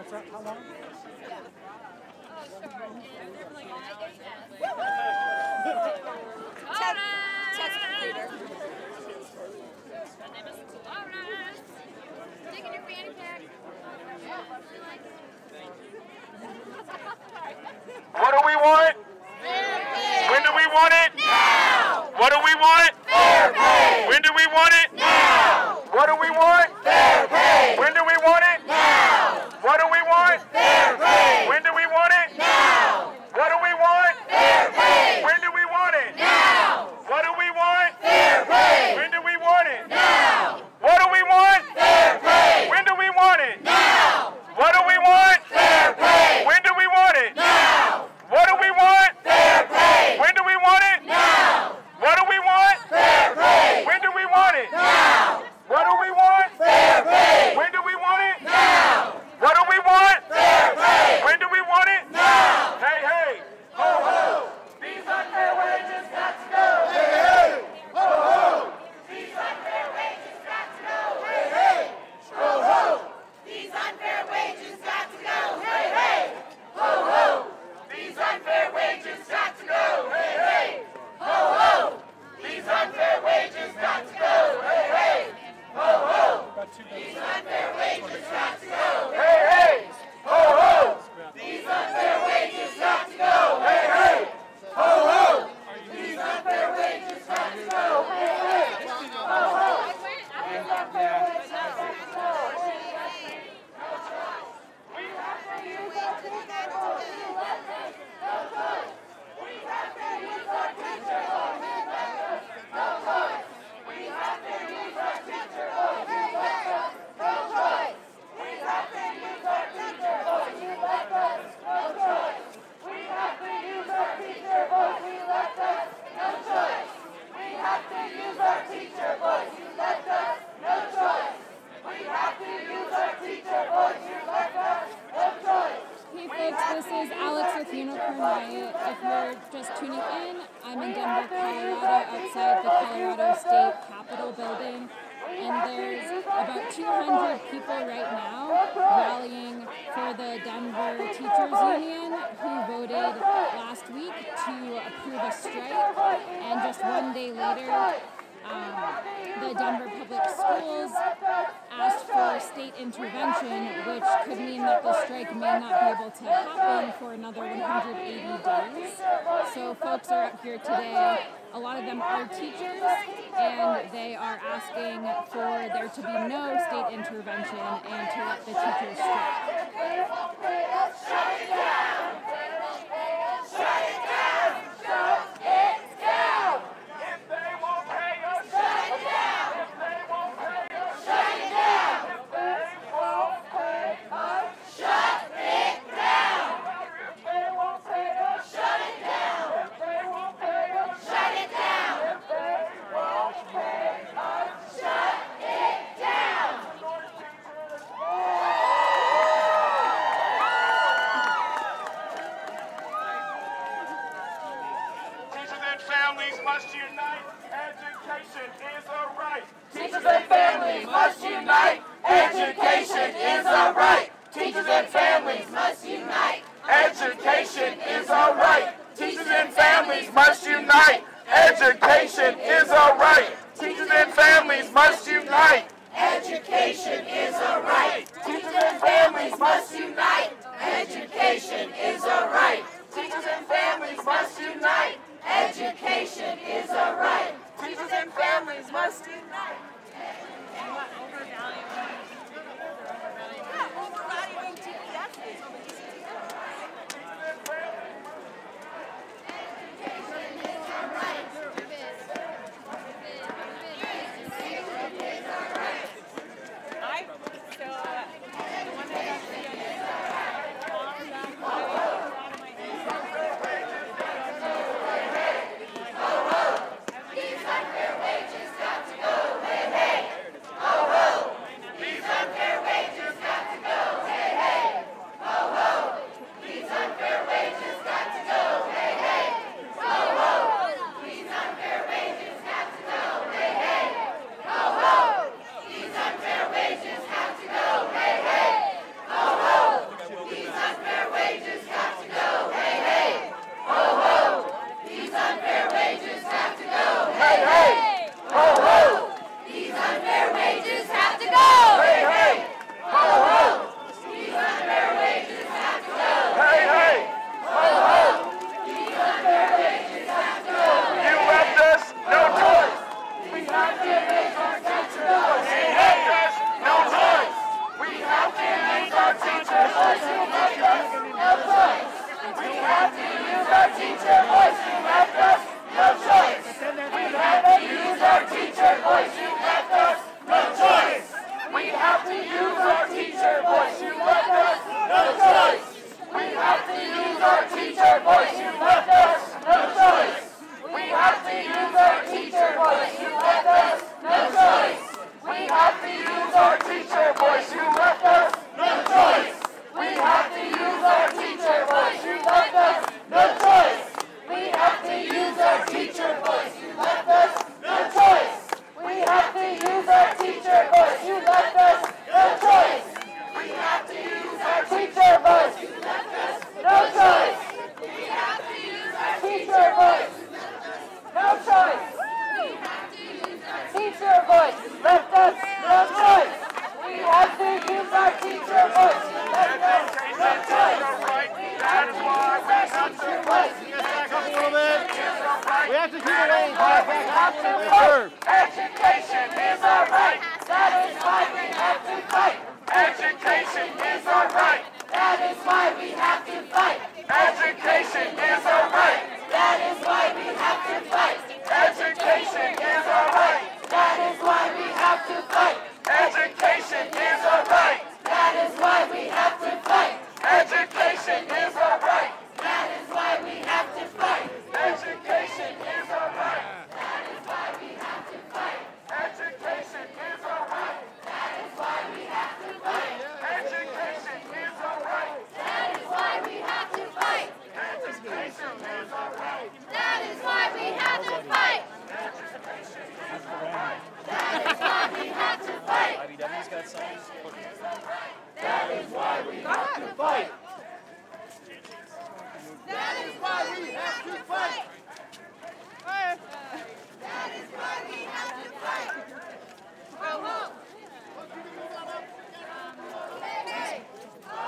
How long? Test computer. My name is Clara. Taking your fanny pack. What do we want? Fair pay. When do we want it? Now. What do we want? Fair pay. When do we want it? Now. What do we want? Fair pay. When do we want it? Now. What do we want? Fair pay. When do we want it? Now. What do we want? Fair pay. When do we want it? Now. What do we want? Fair pay. When do we want it? Now. What do we want? Fair pay. When do we want it? Now. What do we want? Fair pay. When do we want it? Now. What do we want? Fair pay. When do we want it? Now. What do we want? Fair pay. When do we want it? Now. What do we want? Fair pay. When do we want it? Now. What do we want? Fair pay. When do we want it? Now. Hey, hey. Ho, ho. These unfair wages got to go. Hey, hey. Ho, ho. These unfair wages got to go. Hey, hey. Ho, ho. These unfair wages got to go. Hey, hey. Ho, ho. These unfair wages got to go. Hey, hey. Ho, ho. These unfair wages got to go. Hey, hey. Ho, ho. These unfair wages got to go. Hey, hey. Ho, ho. These unfair wages got to go. Hey, hey. Ho, ho. These unfair wages got to go. Hey, hey. Ho, ho. These unfair wages got to go. We have to use our teacher voice. No choice. We have to use our teacher voice. No choice. We have to use our teacher voice. No choice. We have to use our teacher voice. You left us. No choice. We have to use our teacher voice. We left us. No choice. We have to use our teacher voice. You left us. No choice. We have to use our teacher voice. You left us. No choice. Hey folks, this is Alex with Unicorn Riot. If you're just tuning in, I'm in Denver, Colorado, outside the Colorado State Capitol building, and there's about 200 people right now rallying for the Denver Teachers Union who voted last week to approve a strike, and just one day later, the Denver Public Schools asked for state intervention, which could mean that the strike may not be able to happen for another 180 days. So folks are out here today. A lot of them are teachers, and they are asking for there to be no state intervention and to let the teachers strike. Shut it down! Shut it down! Shut it down! If they won't pay us, Shut it down! if they won't pay us, Shut it down! if they won't pay us, Shut it down! if they won't pay us, Shut it down! if they won't pay us, Shut it down! if they won't pay us. Shut it down! teacher voice, you left us no choice. We have to use our teacher voice, you left us no choice. We have to use our teacher voice, you left us no choice. We have to use our teacher voice, you left us no choice. We have to use our teacher voice, you left us no choice. We have to use our teacher voice, you left us no choice. We have to use our teacher voice, you left us no choice. We have to use our teacher voice, you left us no choice. We have to use our teacher voice, you left us no choice. We have to use our teacher voice, you left us no choice. We have to use our teacher voice, no choice. We have to use our teacher voice, left us no choice. We have to use our teacher voice, left us no choice. That is why we have to voice. We have to keep it in. Education is our right. That is why we have to fight. Education is our right. That is why we have to fight. Education is our right. That is why we have to fight. Education is our right. That is why we have to fight. Education is our right. That is why we have to fight. Education is our right. That is why we have to fight. Education is our right. That is why we have to fight. Education is our right. That is why we have to fight. Education is our right. That is why we have to fight. Education is our right. That is why we have to fight. Education is our right. That is why we have to fight. IBW's got songs. That is why we have to fight. That is why we have to fight. That is why we have to fight. Ho ho. Hey hey. Ho ho.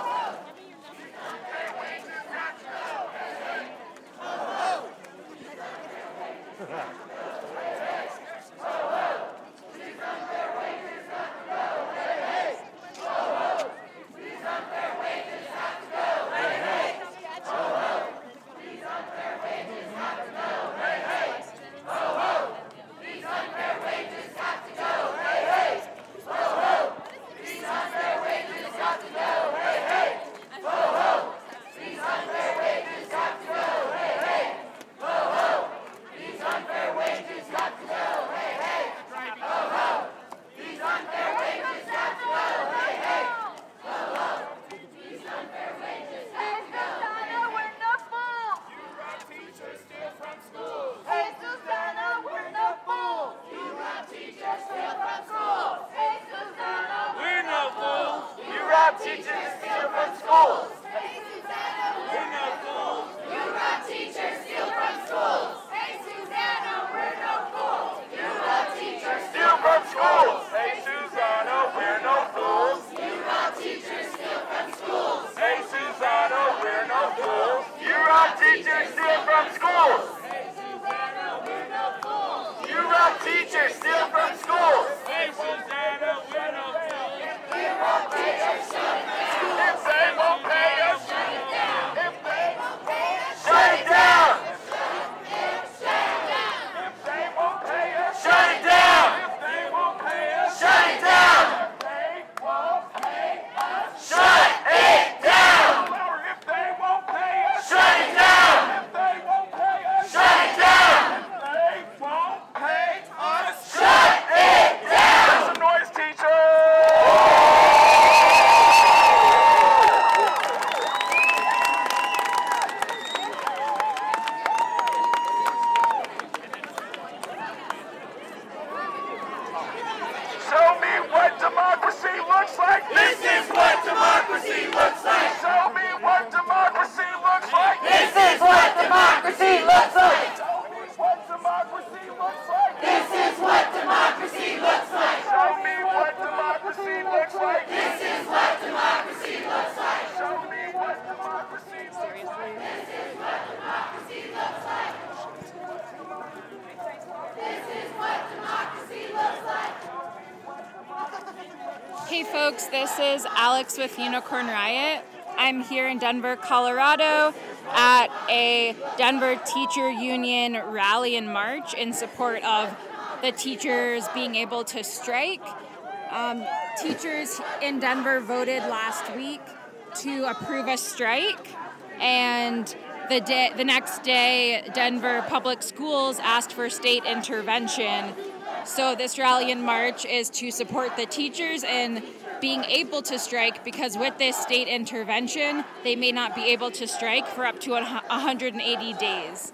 Teachers steal from schools. Hey Susanna, We're no fools. you rob teachers, steal from schools. Hey Susanna, we're no fools. You rob teachers, Steal from schools. Hey Susanna, we're no fools. you rob teachers, steal from schools. Hey Susanna, we're no fools. You rob teachers, steal from schools. Hey Susanna, we're no fools. You rob teachers, steal from schools. Hey, Susanna, we're no fools. We rob teachers, steal from schools. If they won't pay us, Shut it down. if they Won't pay us. shut it down. Shut it down. If they won't pay us, shut it down. If they won't pay us, shut it down. If they won't pay us, shut it down. If they won't pay us, shut it down. If they won't pay us, shut it down. If they won't pay us, shut it down. Make some noise, teacher. Show me what democracy looks like. This is what democracy looks like. Show me what democracy looks like. This is what democracy looks like. Show me what democracy looks like. This is what democracy looks like. Show me what democracy looks like. This is what democracy looks like. Show me what democracy looks like. This is what democracy looks like. This is what democracy looks like. Hey folks, this is Alex with Unicorn Riot. I'm here in Denver, Colorado, at a Denver Teacher Union rally and march in support of the teachers being able to strike. Teachers in Denver voted last week to approve a strike, and the next day, Denver Public Schools asked for state intervention. So this rally and march is to support the teachers in being able to strike, because with this state intervention, they may not be able to strike for up to 180 days.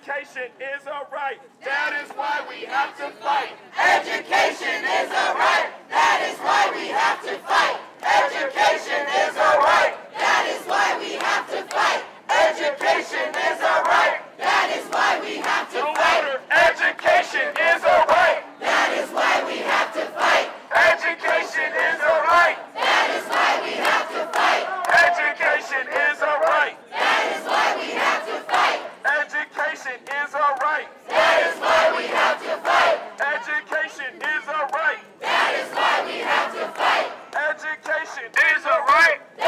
Education is a right. That is why we have to fight. Education is a right. That is why we have to fight. Education is a right. That is why we have to fight. Education is a right. That is why we have to fight. Education is a right. That is why we have to fight. Education is a right. That is why we have to fight. Education is a right. That is why we have to fight. Education is a right. That is why we have to fight. Education is a right. That is why we have to fight. Education is a right.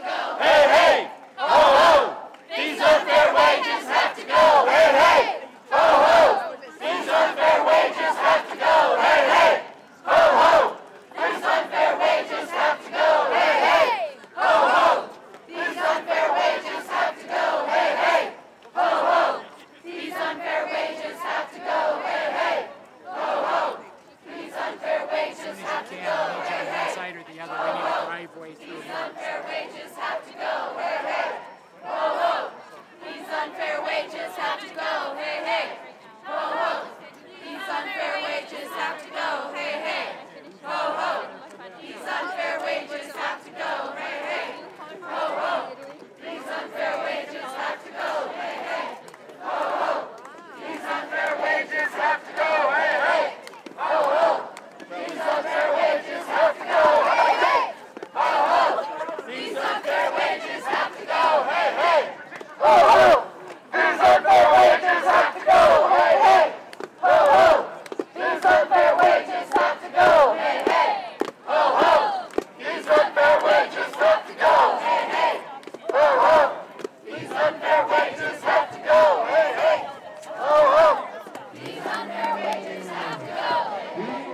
go. Hey, hey, ho, ho. These unfair wages have to go. Hey, hey, ho, ho. These unfair wages have to go. Hey, hey, ho, ho. These unfair wages have to go. Hey, hey, ho, ho. These unfair wages have to go. Hey, hey, ho, ho. These unfair wages have to go. Hey, hey, ho, ho. These unfair wages have to go. Hey, hey, one side or the other. We need a driveway through these here. unfair wages have to go. Hey, hey, ho, ho. These unfair wages have to go. Hey, hey, ho, ho. These unfair wages have to go. Hey, hey, ho, ho. These unfair wages have to go. Hey, hey, ho, ho. These unfair wages have to go. Hey, hey, ho, ho. These unfair wages have to go. Hey, hey, ho, ho. These unfair wages have to go. Hey, hey, ho, ho. These unfair wages have to go. Hey, hey, ho, ho. These unfair wages have to go. Hey, hey, ho, ho. These unfair wages have to go. Hey, hey, ho, ho. These unfair wages have to go. Hey, hey, ho, ho. These unfair wages have to go. Hey, hey, ho, ho. These unfair wages have to go.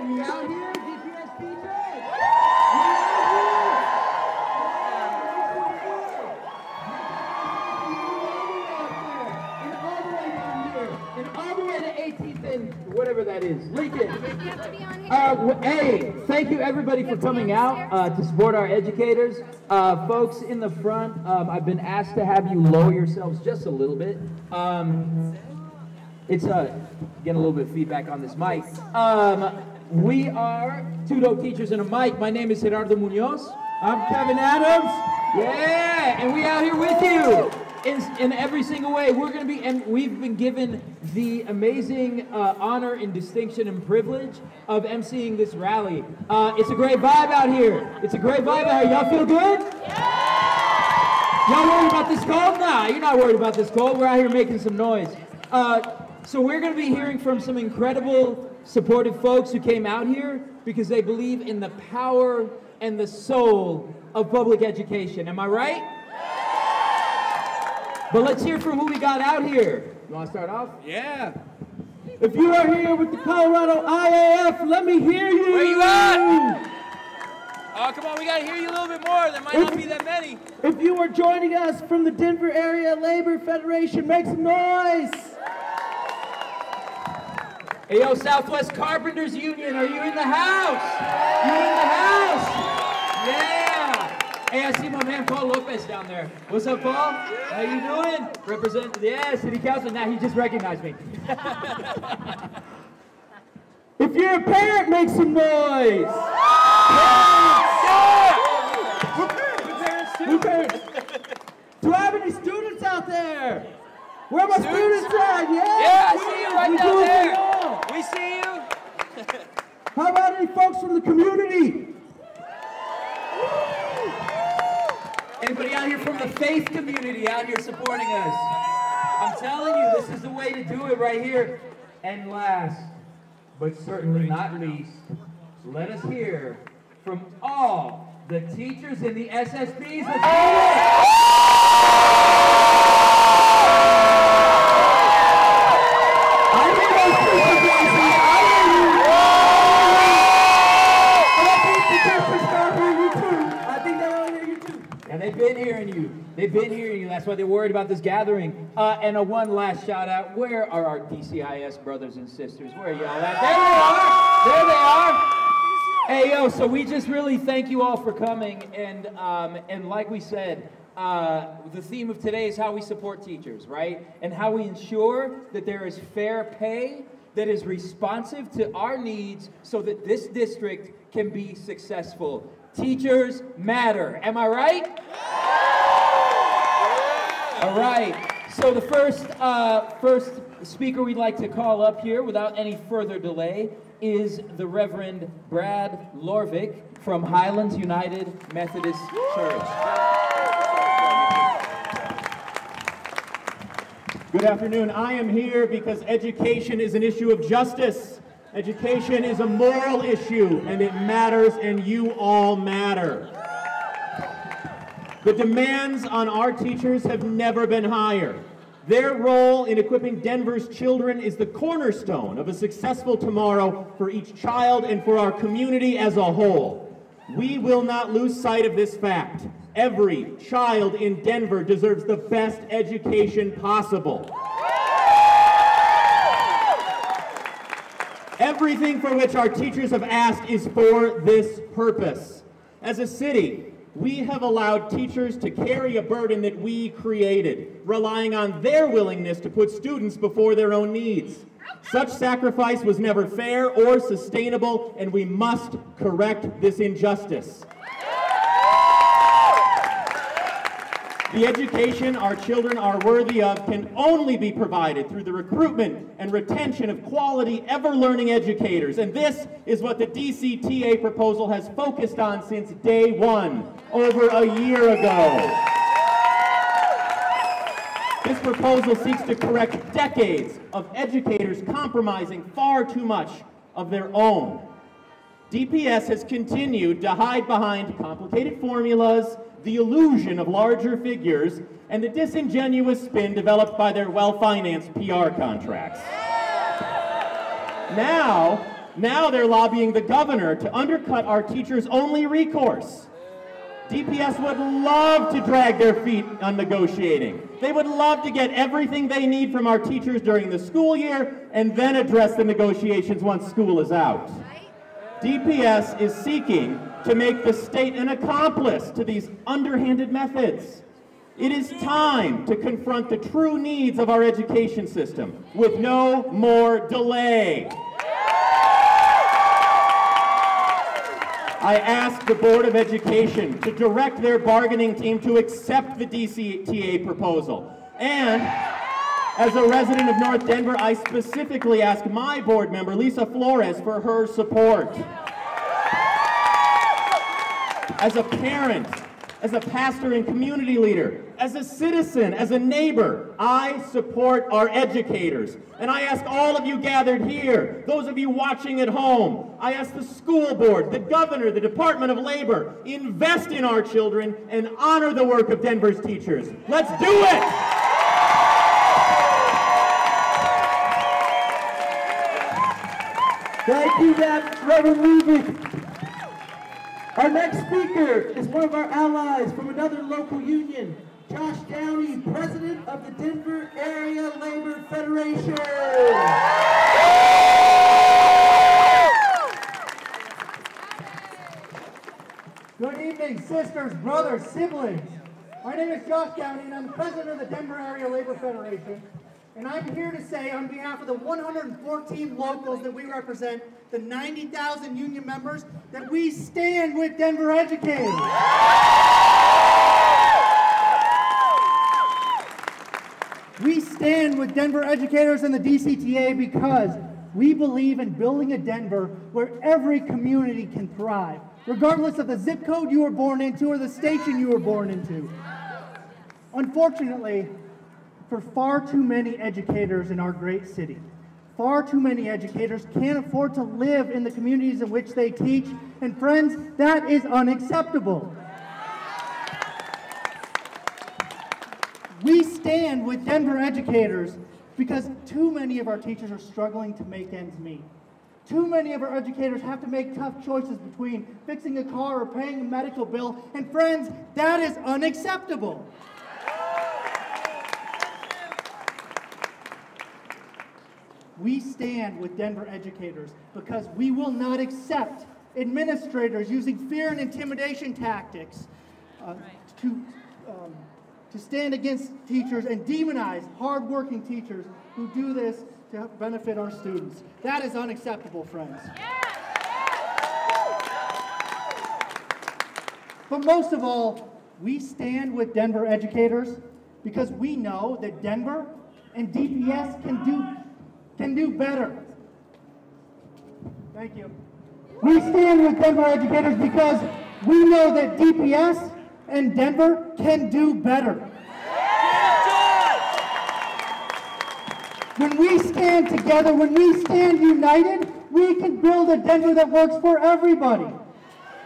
We out here, DPS DJ. And all the way down here, and all the way to 18th and whatever that is, Lincoln. You have to be on here. Hey, thank you everybody for coming out to support our educators. Folks in the front, I've been asked to have you lower yourselves just a little bit. It's getting a little bit of feedback on this mic. We are two dope teachers and a mic. My name is Gerardo Munoz. I'm Kevin Adams. Yeah, and we out here with you in every single way. We're gonna be, and we've been given the amazing honor and distinction and privilege of emceeing this rally. It's a great vibe out here. It's a great vibe out here. Y'all feel good? Y'all worried about this cold? Nah, you're not worried about this cold. We're out here making some noise. So we're going to be hearing from some incredible supportive folks who came out here because they believe in the power and the soul of public education. Am I right? But let's hear from who we got out here. You want to start off? Yeah. If you are here with the Colorado IAF, let me hear you. Where you at? Oh, come on, we gotta hear you a little bit more. There might not be that many. If you are joining us from the Denver Area Labor Federation, make some noise. Hey, yo, Southwest Carpenters Union, are you in the house? You in the house? Yeah. Hey, I see my man Paul Lopez down there. What's up, Paul? How you doing? Represent, yeah, City Council. Now he just recognized me. If you're a parent, make some noise. We're parents. Do I have any students out there? Where are my students at? Yeah, I see you right down there. We see you. How about any folks from the community? Anybody out here from the faith community out here supporting us? I'm telling you, this is the way to do it right here. And last, but certainly not least, let us hear from all the teachers in the SSBs. Let's do it! I hear those teacher voices. I hear you. I think they all hear you too. And they've been hearing you. They've been hearing you. That's why they're worried about this gathering. And a one last shout out. Where are our DCIS brothers and sisters? Where are y'all at? There they are. There they are. Hey, yo, so we just really thank you all for coming. And like we said, the theme of today is how we support teachers, right? And how we ensure that there is fair pay that is responsive to our needs so that this district can be successful. Teachers matter. Am I right? All right. So the first speaker we'd like to call up here without any further delay is the Reverend Brad Lorvik from Highlands United Methodist Church. Good afternoon. I am here because education is an issue of justice. Education is a moral issue, and it matters, and you all matter. The demands on our teachers have never been higher. Their role in equipping Denver's children is the cornerstone of a successful tomorrow for each child and for our community as a whole. We will not lose sight of this fact. Every child in Denver deserves the best education possible. Everything for which our teachers have asked is for this purpose. As a city, we have allowed teachers to carry a burden that we created, relying on their willingness to put students before their own needs. Such sacrifice was never fair or sustainable, and we must correct this injustice. The education our children are worthy of can only be provided through the recruitment and retention of quality, ever-learning educators. And this is what the DCTA proposal has focused on since day one, over a year ago. This proposal seeks to correct decades of educators compromising far too much of their own. DPS has continued to hide behind complicated formulas, the illusion of larger figures, and the disingenuous spin developed by their well-financed PR contracts. Now they're lobbying the governor to undercut our teachers' only recourse. DPS would love to drag their feet on negotiating. They would love to get everything they need from our teachers during the school year and then address the negotiations once school is out. DPS is seeking to make the state an accomplice to these underhanded methods. It is time to confront the true needs of our education system with no more delay. I ask the Board of Education to direct their bargaining team to accept the DCTA proposal. And as a resident of North Denver, I specifically ask my board member, Lisa Flores, for her support. As a parent, as a pastor and community leader, as a citizen, as a neighbor, I support our educators. And I ask all of you gathered here, those of you watching at home, I ask the school board, the governor, the Department of Labor, invest in our children and honor the work of Denver's teachers. Let's do it! Thank you, Reverend Levick. Our next speaker is one of our allies from another local union, Josh Downey, president of the Denver Area Labor Federation. Good evening, sisters, brothers, siblings. My name is Josh Downey, and I'm the president of the Denver Area Labor Federation. And I'm here to say, on behalf of the 114 locals that we represent, the 90,000 union members, that we stand with Denver educators. We stand with Denver educators and the DCTA because we believe in building a Denver where every community can thrive, regardless of the zip code you were born into or the station you were born into. Unfortunately, for far too many educators in our great city, far too many educators can't afford to live in the communities in which they teach, and friends, that is unacceptable. We stand with Denver educators because too many of our teachers are struggling to make ends meet. Too many of our educators have to make tough choices between fixing a car or paying a medical bill, and friends, that is unacceptable. We stand with Denver educators because we will not accept administrators using fear and intimidation tactics to stand against teachers and demonize hardworking teachers who do this to benefit our students. That is unacceptable, friends. But most of all, we stand with Denver educators because we know that Denver and DPS can do better. Thank you. We stand with Denver educators because we know that DPS and Denver can do better. When we stand together, when we stand united, we can build a Denver that works for everybody.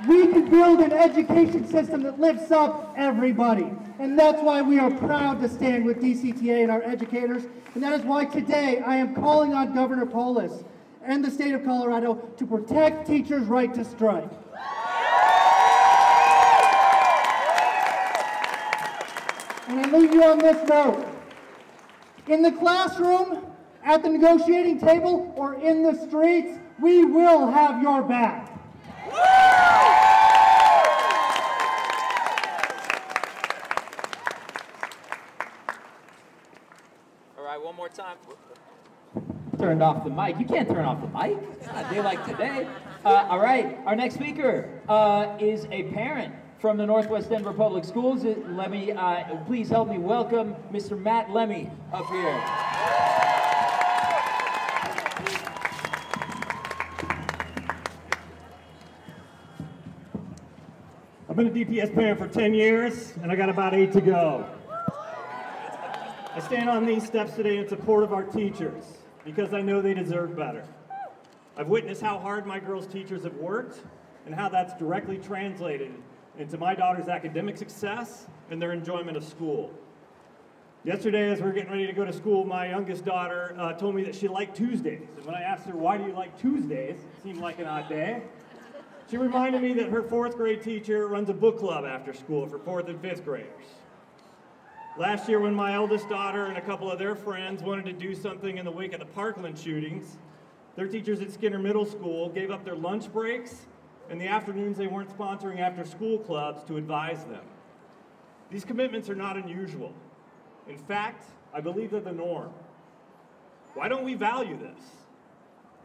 We can build an education system that lifts up everybody. And that's why we are proud to stand with DCTA and our educators. And that is why today I am calling on Governor Polis and the state of Colorado to protect teachers' right to strike. And I leave you on this note. In the classroom, at the negotiating table, or in the streets, we will have your back. All right, one more time. Turned off the mic. You can't turn off the mic. It's not a day like today. All right, our next speaker is a parent from the Northwest Denver Public Schools. Let me, please help me welcome Mr. Matt Lemmy up here. I've been a DPS parent for 10 years, and I got about 8 to go. I stand on these steps today in support of our teachers, because I know they deserve better. I've witnessed how hard my girls' teachers have worked, and how that's directly translated into my daughter's academic success and their enjoyment of school. Yesterday, as we were getting ready to go to school, my youngest daughter told me that she liked Tuesdays. And when I asked her, why do you like Tuesdays? It seemed like an odd day. She reminded me that her 4th grade teacher runs a book club after school for 4th and 5th graders. Last year, when my eldest daughter and a couple of their friends wanted to do something in the wake of the Parkland shootings, their teachers at Skinner Middle School gave up their lunch breaks and the afternoons they weren't sponsoring after-school clubs to advise them. These commitments are not unusual. In fact, I believe they're the norm. Why don't we value this?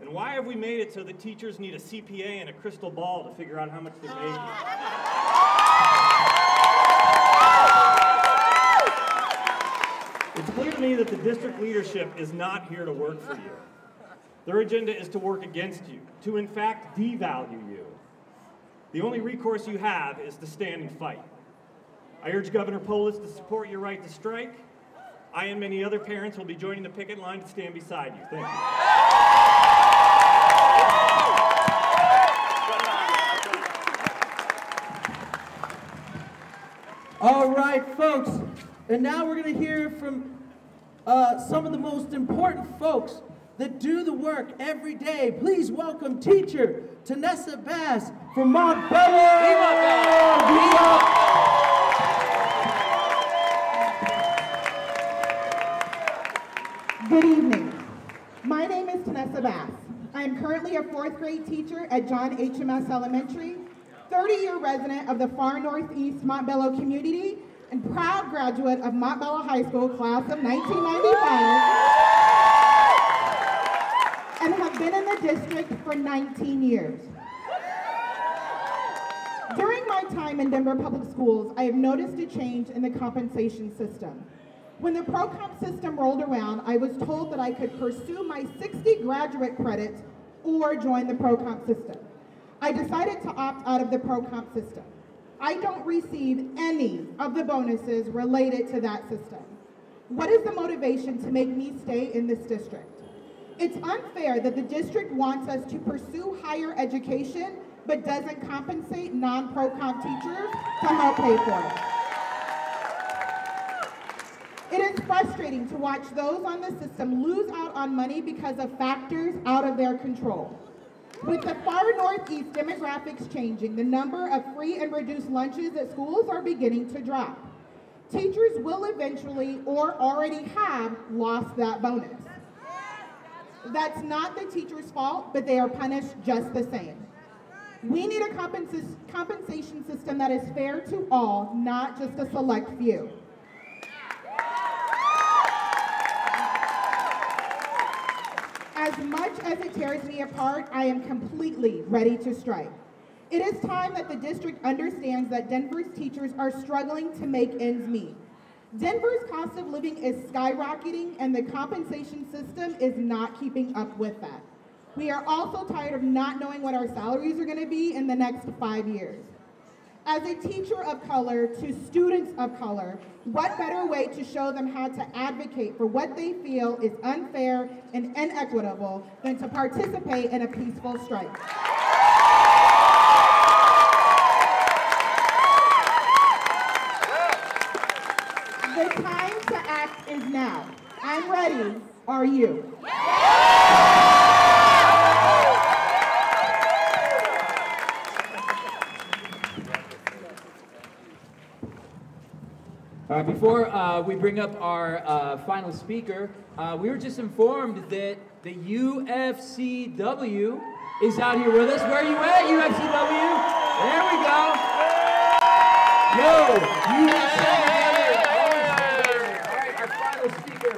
And why have we made it so that teachers need a CPA and a crystal ball to figure out how much they're making? It's clear to me that the district leadership is not here to work for you. Their agenda is to work against you, to in fact devalue you. The only recourse you have is to stand and fight. I urge Governor Polis to support your right to strike. I and many other parents will be joining the picket line to stand beside you. Thank you. All right, folks, and now we're going to hear from some of the most important folks that do the work every day. Please welcome teacher Tanessa Bass from Montbello. Good evening. My name is Tanessa Bass. I am currently a 4th grade teacher at John HMS Elementary, 30-year resident of the far northeast Montbello community, and proud graduate of Montbello High School class of 1995, and have been in the district for 19 years. During my time in Denver Public Schools, I have noticed a change in the compensation system. When the pro-comp system rolled around, I was told that I could pursue my 60 graduate credits or join the pro-comp system. I decided to opt out of the pro-comp system. I don't receive any of the bonuses related to that system. What is the motivation to make me stay in this district? It's unfair that the district wants us to pursue higher education but doesn't compensate non-pro-comp teachers to help pay for it. It is frustrating to watch those on the system lose out on money because of factors out of their control. With the far northeast demographics changing, the number of free and reduced lunches at schools are beginning to drop. Teachers will eventually, or already have, lost that bonus. That's not the teacher's fault, but they are punished just the same. We need a compensation system that is fair to all, not just a select few. As much as it tears me apart, I am completely ready to strike. It is time that the district understands that Denver's teachers are struggling to make ends meet. Denver's cost of living is skyrocketing, and the compensation system is not keeping up with that. We are also tired of not knowing what our salaries are going to be in the next 5 years. As a teacher of color to students of color, what better way to show them how to advocate for what they feel is unfair and inequitable than to participate in a peaceful strike? The time to act is now. I'm ready. Are you? Before we bring up our final speaker, we were just informed that the UFCW is out here with us. Where are you at, UFCW? There we go. Yo, UFCW. All right, our final speaker,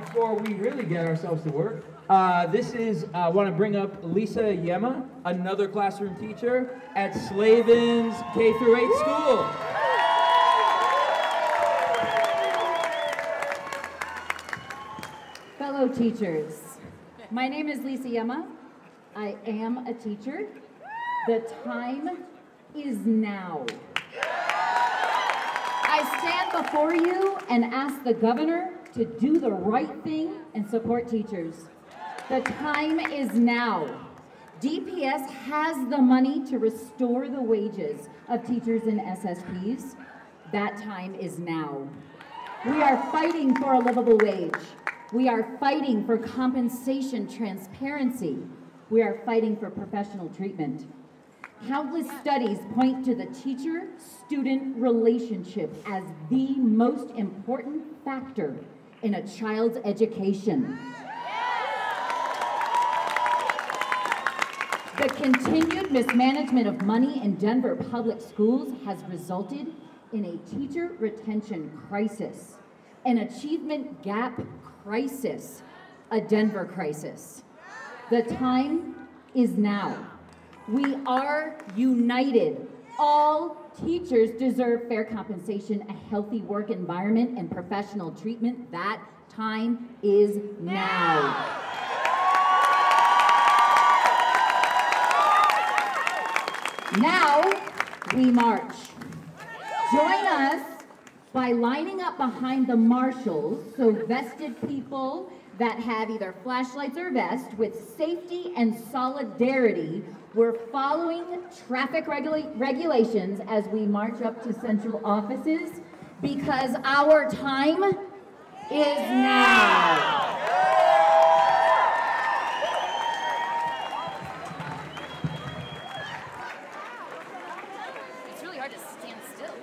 before we really get ourselves to work, this is, I want to bring up Lisa Yema, another classroom teacher at Slavin's K-8 school. Fellow teachers, my name is Lisa Yema. I am a teacher. The time is now. I stand before you and ask the governor to do the right thing and support teachers. The time is now. DPS has the money to restore the wages of teachers and SSPs. That time is now. We are fighting for a livable wage. We are fighting for compensation transparency. We are fighting for professional treatment. Countless studies point to the teacher-student relationship as the most important factor in a child's education. The continued mismanagement of money in Denver public schools has resulted in a teacher retention crisis, an achievement gap crisis, a Denver crisis. The time is now. We are united. All teachers deserve fair compensation, a healthy work environment, and professional treatment. That time is now. Now we march. Join us by lining up behind the marshals, so vested people that have either flashlights or vests, with safety and solidarity. We're following traffic regulations as we march up to central offices because our time is now. It's really hard to stand still.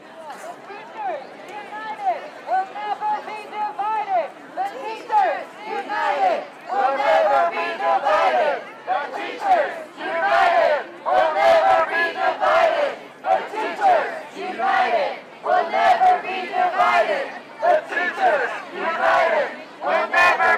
United will never be divided. The teachers united will never be divided. The teachers united will never be divided. The teachers united will never be divided. The teachers united will never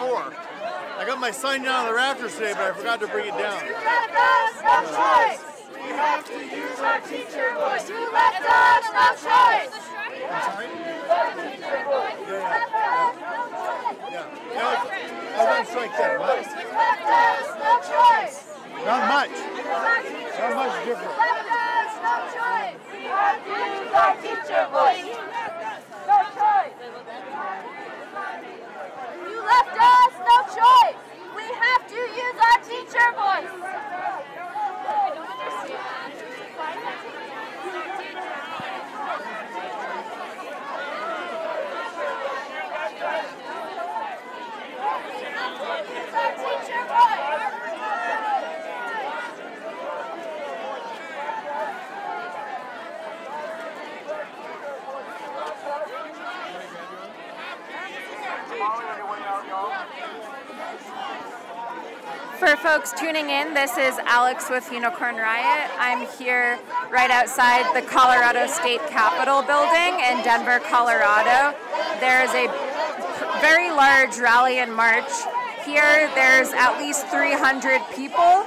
before. I got my sign down on the rafters today, but I forgot to bring it down. You left us no choice. We have to use our teacher voice. You left us no choice. I'm sorry? Yeah. I won't strike that. What? You left us no choice. Not much. Not much different. You left us no choice. We have to use our teacher voice. No choice. You left us no choice. We have to use our teacher voice. For folks tuning in, this is Alex with Unicorn Riot. I'm here right outside the Colorado State Capitol building in Denver, Colorado. There's a very large rally and march. Here, there's at least 300 people.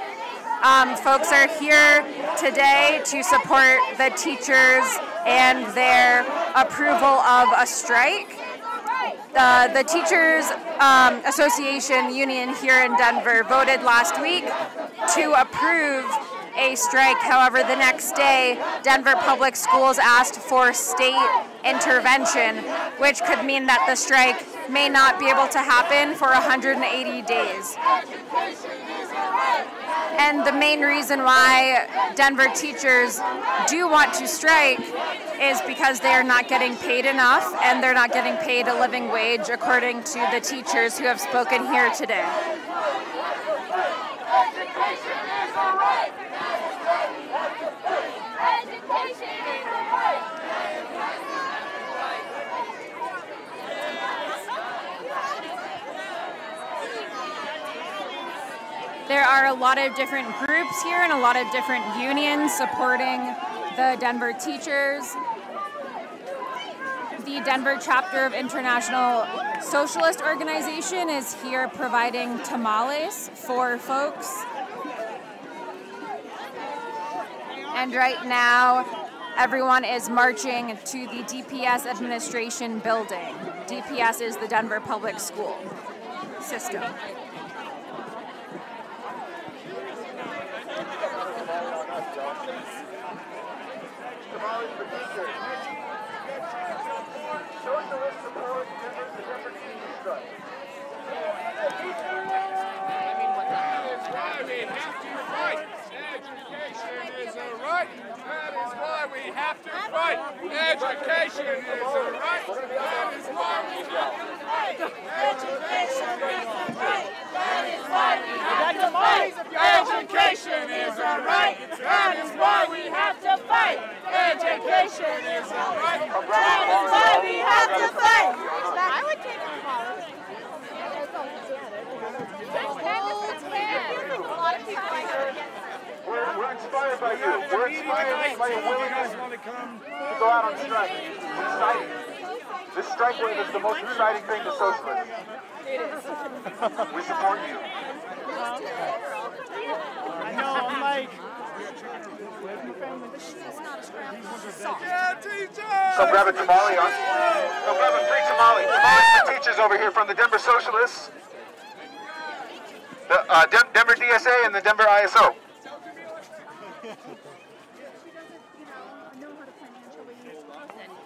Folks are here today to support the teachers and their approval of a strike. The Teachers Association Union here in Denver voted last week to approve a strike. However, the next day, Denver Public Schools asked for state intervention, which could mean that the strike may not be able to happen for 180 days. And the main reason why Denver teachers do want to strike is because they are not getting paid enough, and they're not getting paid a living wage, according to the teachers who have spoken here today. Education is a right. Education is a right. There are a lot of different groups here and a lot of different unions supporting the Denver teachers. The Denver chapter of International Socialist Organization is here providing tamales for folks. And right now, everyone is marching to the DPS administration building. DPS is the Denver Public School System. Socialist support members of the Denver teachers strike. Education is a right. That is why we have to fight. Education is a right. That is why we have to fight. Education is a right. That is why we have to fight. Education is a right. That is why we have to fight. Education is a right. That is why we have to fight. I would take a call. We're inspired by you. We're inspired by your willingness to go out on strike. It's exciting. This strike wave is the most exciting thing to socialists. We support you. I know, I'm like... Come grab a tamale, huh? Come grab a free tamale. Tamales for teachers over here from the Denver Socialists, the Denver DSA, and the Denver ISO.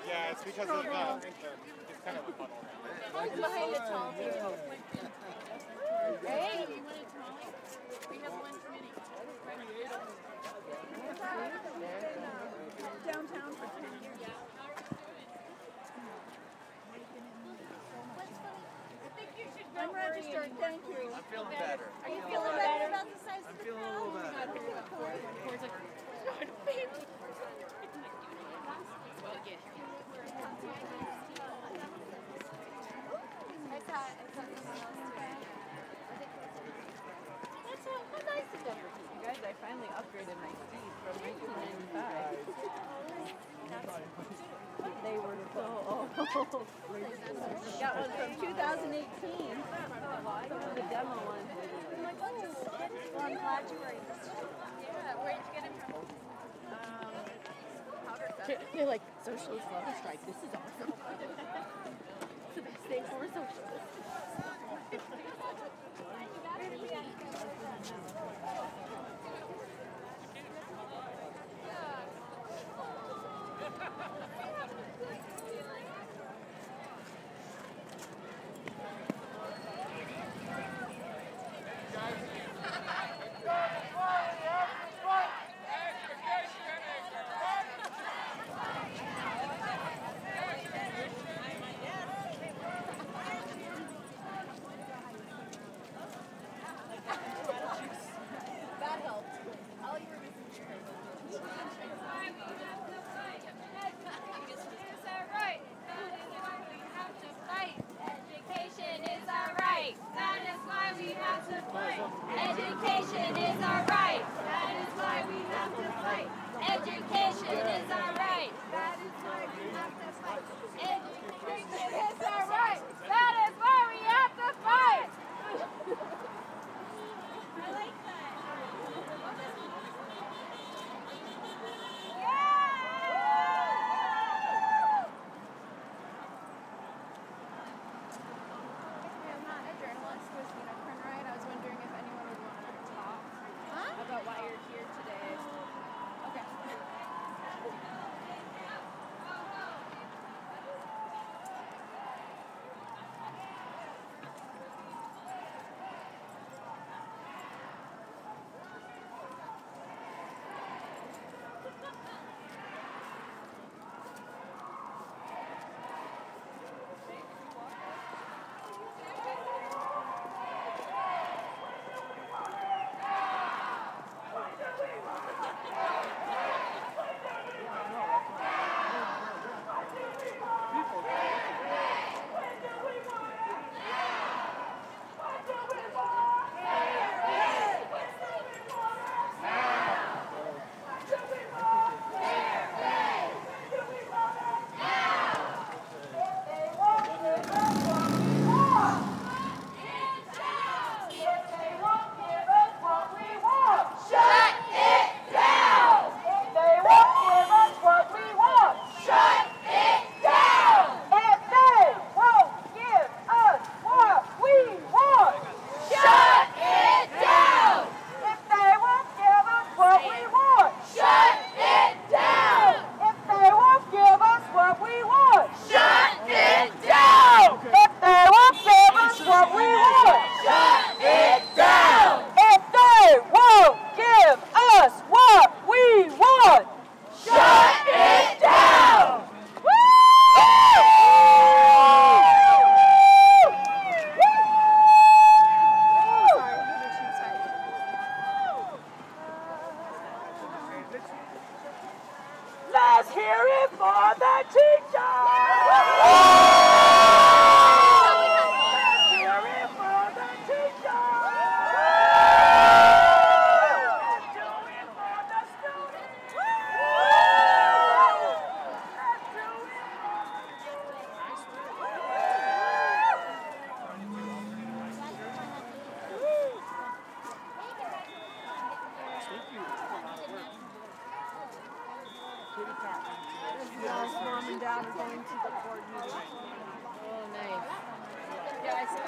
Yeah, it's because of it's kind of a funnel. Behind the tall table. Hey, we have one committee. Downtown for 10 years. I think you should go register. Thank you. I'm feeling better. Are you feeling better about the size of the feeling a little better. How nice of Denver. You guys, I finally upgraded my speed from 1995. They were so old. Got one from 2018. The demo one. I'm like, oh, well, I'm glad you were able to. Yeah, where'd you get it from? They're like, socialists love a strike. This is awesome. It's the best thing for a socialist. Education is our right. That is why we have to fight. Education is our right. That is why we have to fight. Education is our right. That is why we have to fight. I like that. I'm not a journalist with Unicorn Riot. I was wondering if anyone would want to talk about why you're here today. Okay. Let's hear it for the teachers! Hear it for the teachers! Let's do it for the students! Let's do it Mom and Dad are going to the board meeting. Oh, nice. Yeah, I see.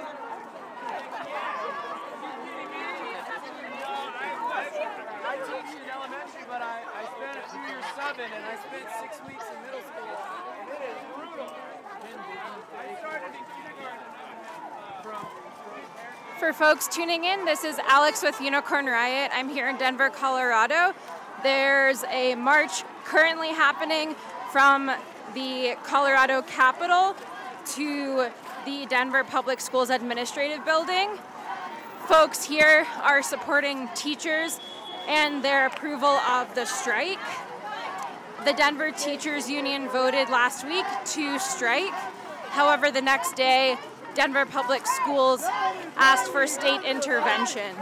I teach in elementary, but I spent a few years subbing, and I spent 6 weeks in middle school. And it is brutal. I started in kindergarten. For folks tuning in, this is Alex with Unicorn Riot. I'm here in Denver, Colorado. There's a march currently happening from the Colorado Capitol to the Denver Public Schools Administrative Building. Folks here are supporting teachers and their approval of the strike. The Denver Teachers Union voted last week to strike. However, the next day, Denver Public Schools asked for state intervention.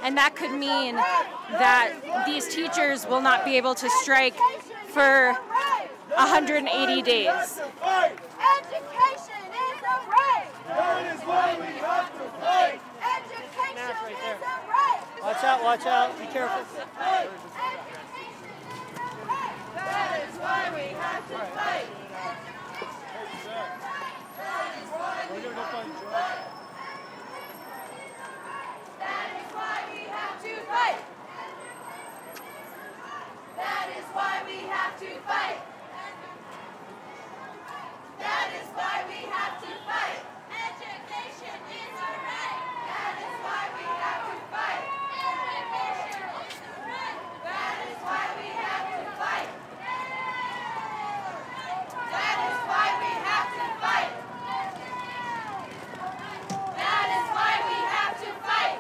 And that could mean that these teachers will not be able to strike for 180 days. Watch out. Be careful. That is why we have to fight. We're gonna go find Joe. That is why we have to fight. That is why we have to fight. That is why we have to fight. Education is our right. That is why we have to fight. Education is our right. That is why we have to fight. That is why we have to fight. That is why we have to fight. That is why we have to fight.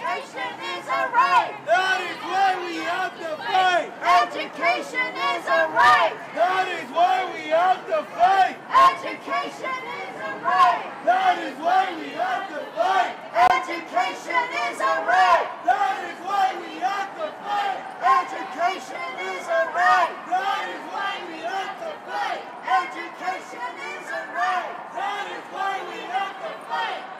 Education is our right. Education is a right. That is why we have to fight. Education is a right. That is why we have to fight. Education is a right. That is why we have to fight. Education is a right. That is why we have to fight. Education is a right. That is why we have to fight. Education is a right. That is why we have to fight.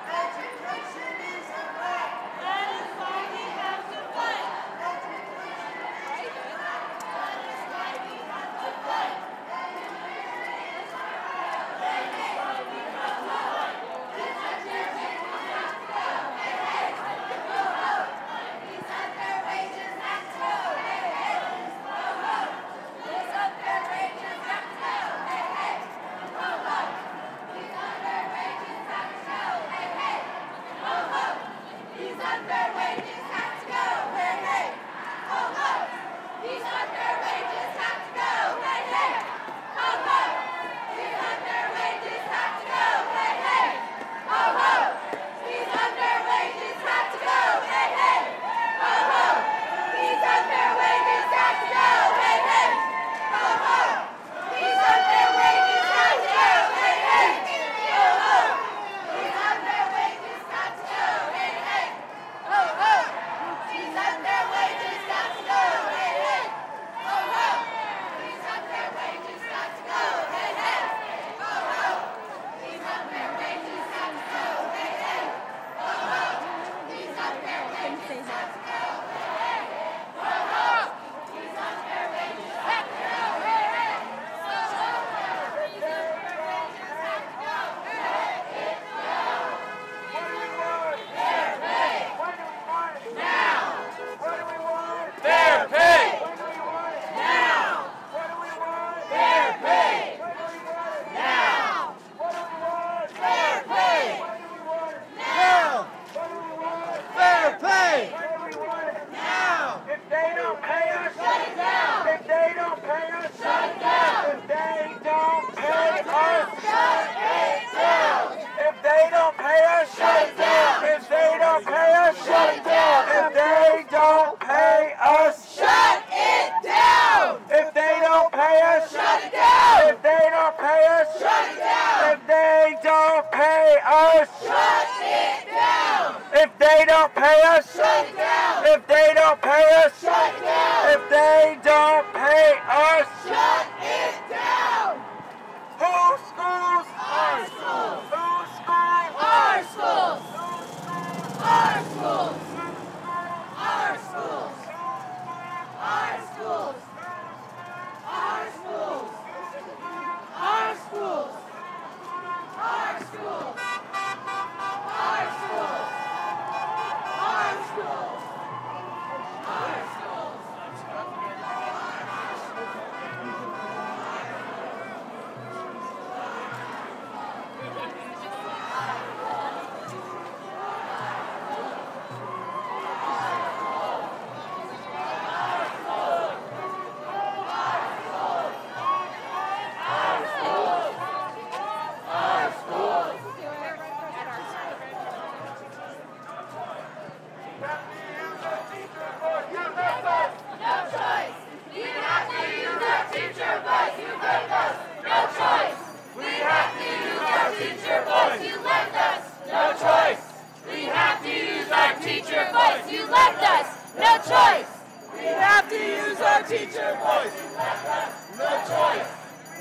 teacher voice. You left us no choice.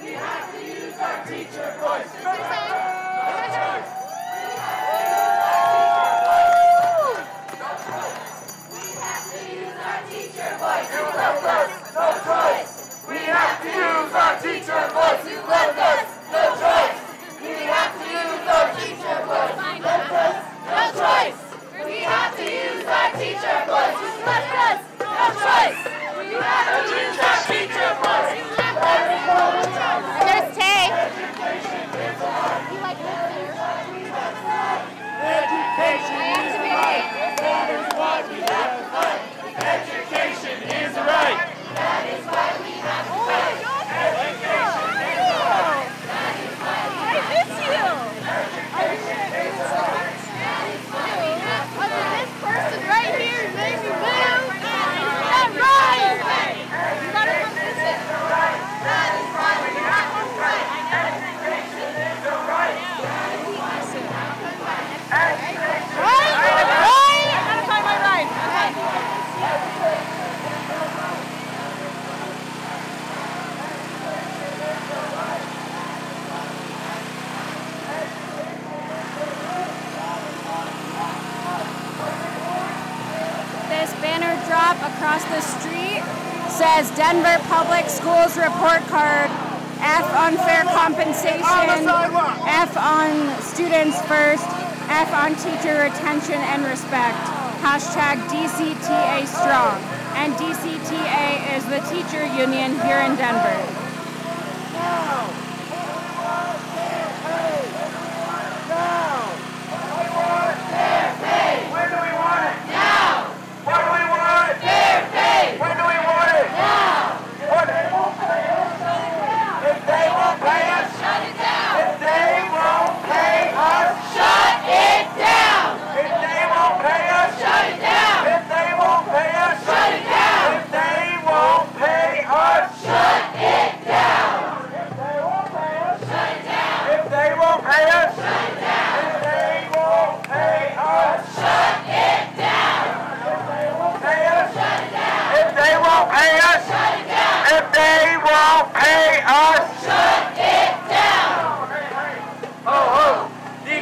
We have to use our teacher voice. No choice. We have to use our teacher voice. You left us no choice. We have to use our teacher voice. You left us no choice. We have to use our teacher voice. You left us no choice. We have to use our teacher voice. You left us no choice. We have to use our teacher voice. You left us no choice. There's Tay. You like education is right. That is why we have to fight. Education is right. That is why we have to fight. Education is right. That is why we have to fight. I miss you. Education is right. That is why we have to fight. This person right here made me move. That's right. You gotta come visit. That is why we have to fight. Education is right. That is why we have to fight. Right? I gotta find my ride. This banner drop across the street says Denver Public Schools report card, F on fair compensation, F on students first, F on teacher retention and respect, hashtag DCTA strong. And DCTA is the teacher union here in Denver.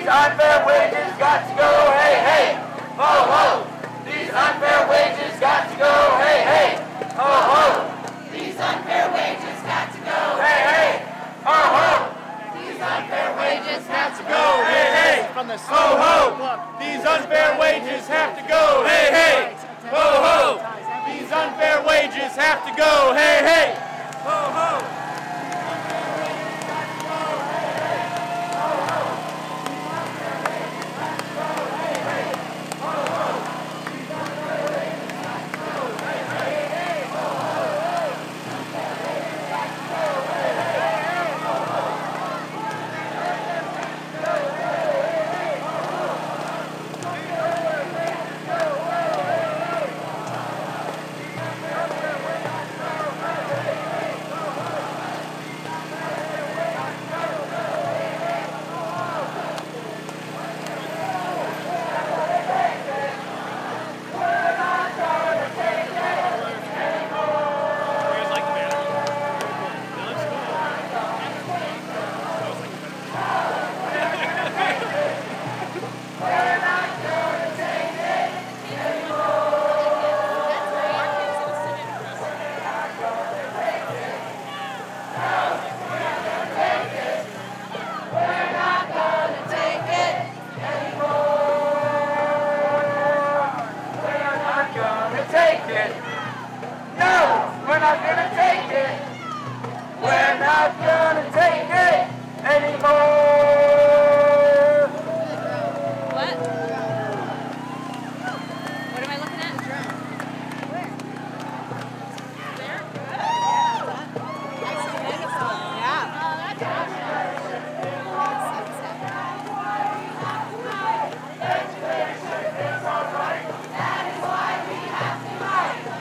Unfair wages got to go, hey, hey, ho, ho. These unfair wages got to go, hey, hey, ho, ho. These unfair wages got to go, hey, hey, ho, ho. These unfair wages have to go, hey, hey, ho, ho. These unfair wages have to go, hey, hey, ho, ho. These unfair wages have to go, hey, hey, ho, ho.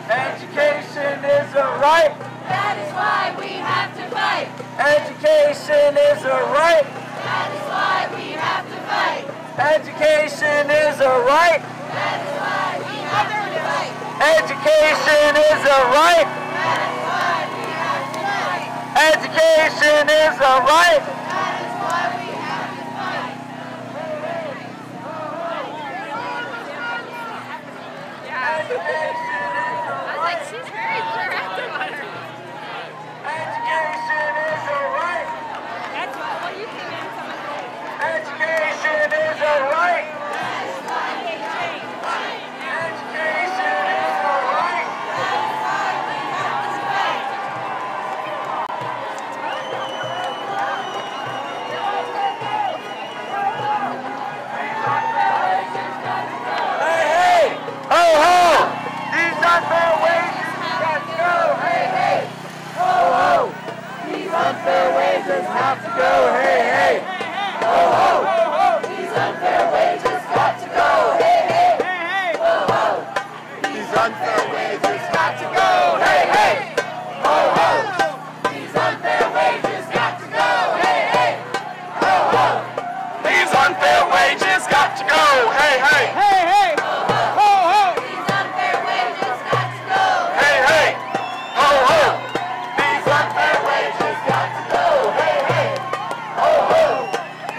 Education is a right. That is why we have to fight. Education is a right. That is why we have to fight. Education is a right. Education is a right. That is why we have to fight. I was like, she's very interactive on her. Education is a right. That's what you came in from. Education is a right. That is why we change. Education is a right. That is why we have to fight. Hey, hey! Ho, ho! These unfair wages got to go! Hey, hey! Ho, ho! These unfair wages have to go! Hey, hey! Ho, ho! These unfair wages got to go! Hey, hey! Ho, ho! These unfair wages got to go! Hey, hey! Ho, ho! These unfair wages got to go! Hey, hey! Ho, ho! These unfair wages got to go! Hey, hey! Hey, hey! Ho, ho! These unfair wages got to go. Hey, hey! Ho, ho! These unfair wages got to go! Hey, hey! Ho, ho!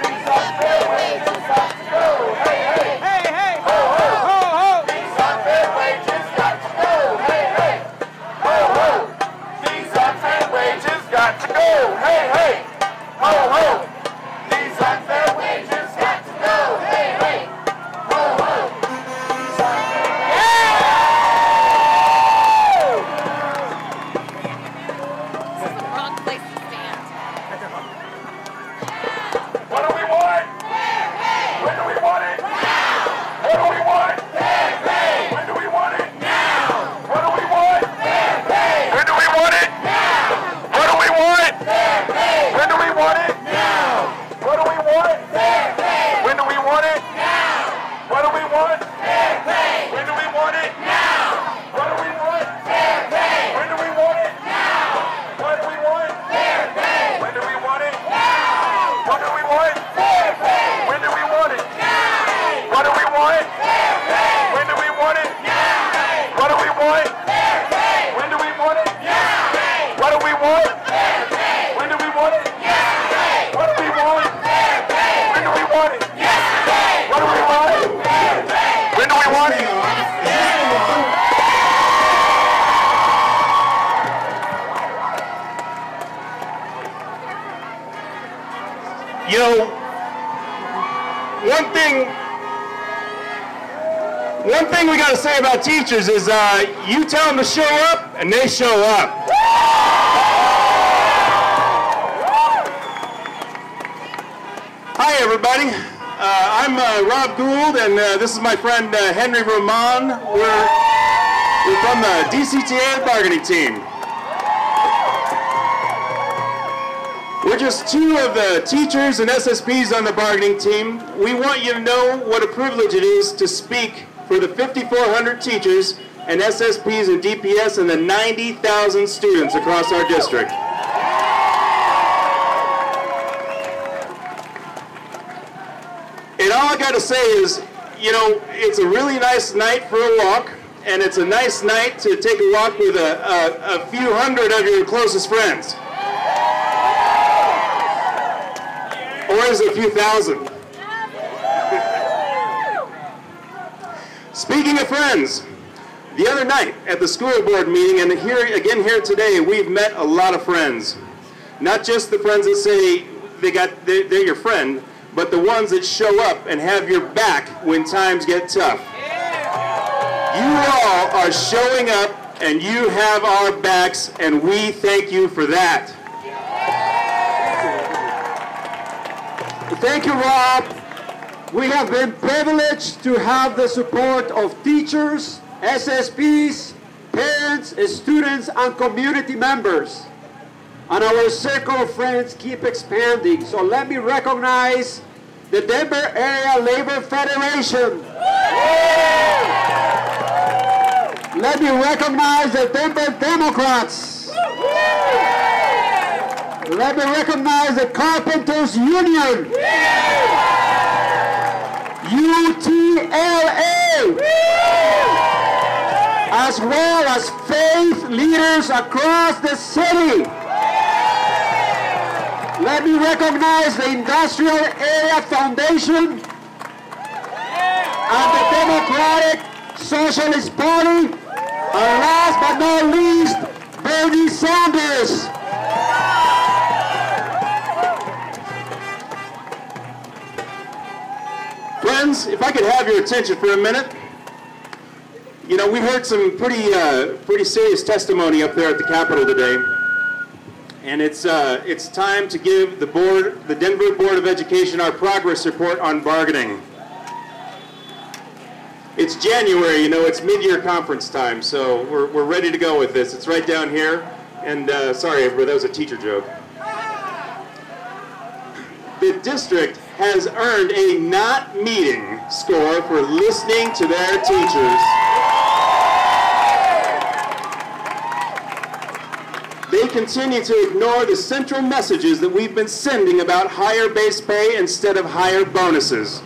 These unfair wages got to go! Hey, hey! Hey, hey! Ho, ho! Ho, ho! These unfair wages got to go! Hey, hey! Ho, ho! These unfair wages got to go! Hey, hey! Ho, ho! These unfair wages got to go! Hey, hey! Ho, ho! These unfair This is the wrong place to stand. What do we want? When do we want it? What do we want? When do we want it? What do we want? When do we want it? What do we want? When do we want it? What do we want? When do we want it? What do we want? When do we want it? What do we want? When do we want it? What do we want? When do we want it? What do we want? When do we want it? What do we want? When do we want it? What do we want? When do we want it? What do we want? When do we want it? What do we want? When do we want it? What do we want? When do we want it? You know, one thing we got to say about teachers is you tell them to show up and they show up. Hi everybody, I'm Rob Gould and this is my friend Henry Roman. We're from the DCTA bargaining team. We're just two of the teachers and SSPs on the bargaining team. We want you to know what a privilege it is to speak for the 5,400 teachers and SSPs and DPS and the 90,000 students across our district. And all I got to say is, you know, it's a really nice night for a walk, and it's a nice night to take a walk with a few hundred of your closest friends. Or is it a few thousand? Speaking of friends, the other night at the school board meeting and here today, we've met a lot of friends. Not just the friends that say they're your friend, but the ones that show up and have your back when times get tough. You all are showing up and you have our backs, and we thank you for that. Thank you, Rob. We have been privileged to have the support of teachers, SSPs, parents, students, and community members. And our circle of friends keep expanding. So let me recognize the Denver Area Labor Federation. Let me recognize the Denver Democrats. Let me recognize the Carpenters Union. UTLA. As well as faith leaders across the city. Let me recognize the Industrial Area Foundation and the Democratic Socialist Party, and last but not least, Bernie Sanders. Friends, if I could have your attention for a minute. You know, we heard some pretty serious testimony up there at the Capitol today. And it's time to give the Denver Board of Education our progress report on bargaining. It's January, you know, it's mid-year conference time, so we're ready to go with this. It's right down here. And sorry, everybody, that was a teacher joke. The district has earned a not meeting score for listening to their teachers. They continue to ignore the central messages that we've been sending about higher base pay instead of higher bonuses.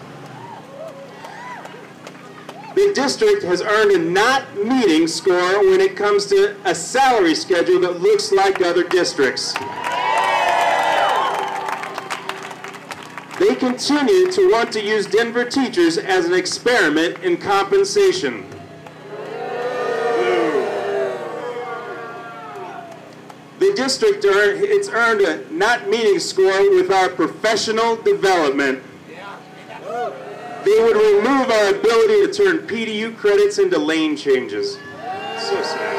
The district has earned a not meeting score when it comes to a salary schedule that looks like other districts. They continue to want to use Denver teachers as an experiment in compensation. The district it's earned a not meeting score with our professional development. They would remove our ability to turn PDU credits into lane changes. So sad.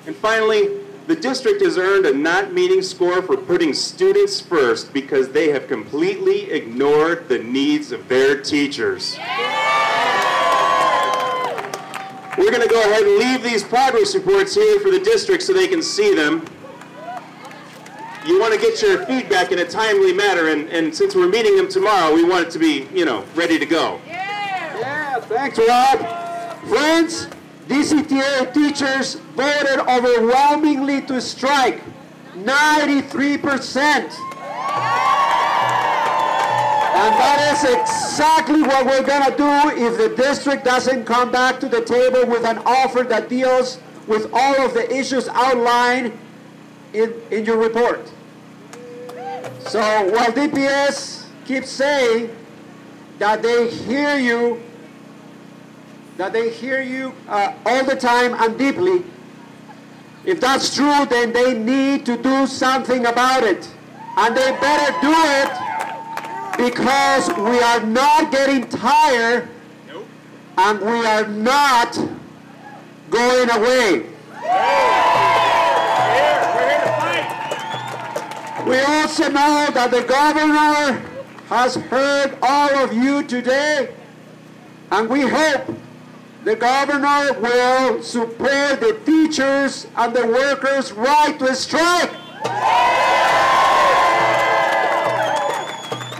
And finally, the district has earned a not meeting score for putting students first because they have completely ignored the needs of their teachers. We're going to go ahead and leave these progress reports here for the district so they can see them. You want to get your feedback in a timely manner, and since we're meeting them tomorrow, we want it to be, you know, ready to go. Yeah, thanks, Rob. Friends, DCTA teachers voted overwhelmingly to strike, 93%. And that is exactly what we're going to do if the district doesn't come back to the table with an offer that deals with all of the issues outlined in your report. So while DPS keeps saying that they hear you, all the time and deeply, if that's true, then they need to do something about it. And they better do it because we are not getting tired and we are not going away. We also know that the governor has heard all of you today, and we hope the governor will support the teachers and the workers' right to strike.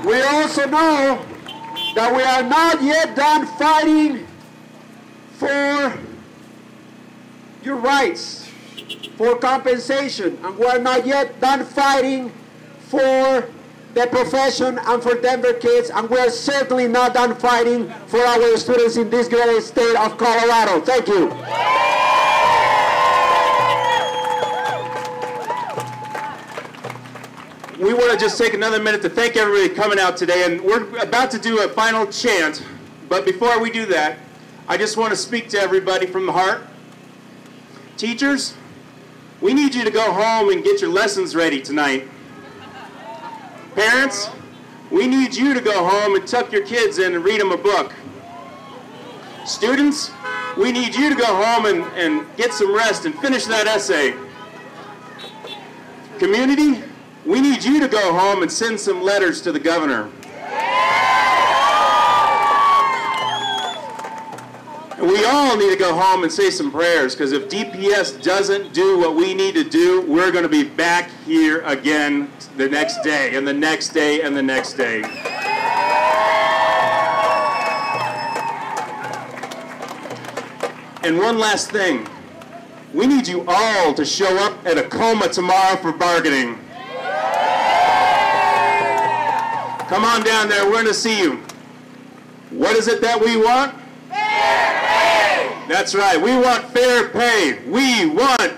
We also know that we are not yet done fighting for your rights, for compensation, and we are not yet done fighting for the profession and for Denver kids, and we are certainly not done fighting for our students in this great state of Colorado. Thank you. We want to just take another minute to thank everybody coming out today, and we're about to do a final chant, but before we do that, I just want to speak to everybody from the heart. Teachers, we need you to go home and get your lessons ready tonight. Parents, we need you to go home and tuck your kids in and read them a book. Students, we need you to go home and get some rest and finish that essay. Community, we need you to go home and send some letters to the governor. And we all need to go home and say some prayers, because if DPS doesn't do what we need to do, we're going to be back here again the next day, and the next day, and the next day. And one last thing. We need you all to show up at Acoma tomorrow for bargaining. Come on down there, we're going to see you. What is it that we want? Fair pay! That's right, we want fair pay. We want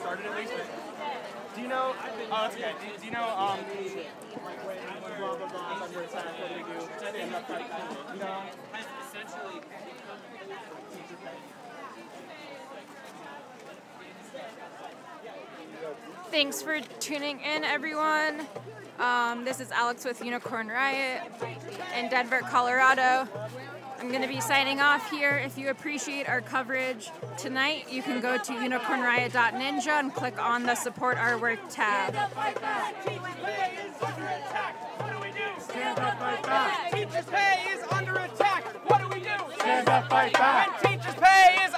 Started at least. Do you know? Oh, that's okay. Do you know? Blah blah blah. Under attack. What do we do? Stand up, fight. You know? Essentially. Thanks for tuning in, everyone. This is Alex with Unicorn Riot in Denver, Colorado. I'm going to be signing off here. If you appreciate our coverage tonight, you can go to unicornriot.ninja and click on the Support Our Work tab. Stand up, fight back. Teachers' pay is under attack. What do we do? Stand up, fight back. Teachers' pay is